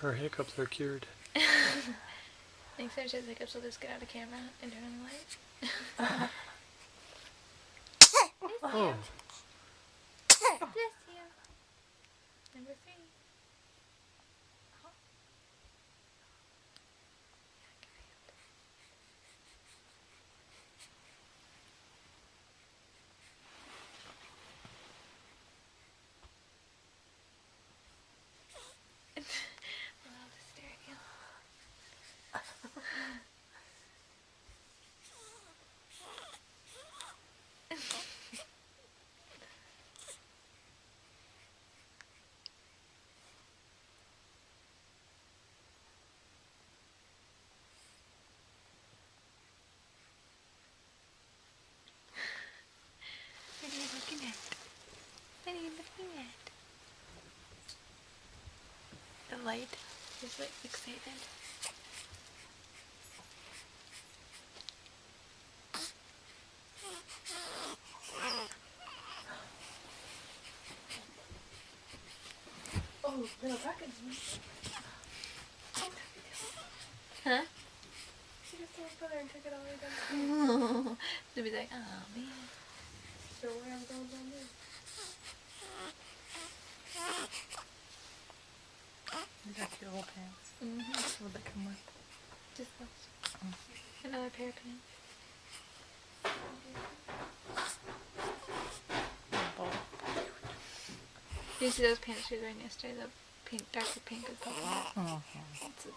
Her hiccups are cured. Next time she has hiccups, she'll just get out of camera and turn on the light. Oh. Bless you. Number 3. Well, I'll just stare at you. What are you looking at? What are you looking at? The light is like excited. Oh, little bucket. Huh? She just took it and took it all the way down. She'll be like, oh man. So where I'm going down there. You got your old pants. Mm-hmm. What would they come with? Just those. Another pair of pants. Ball. Did you see those pants she was wearing yesterday? The pink, darker pink with purple. Oh. That's it.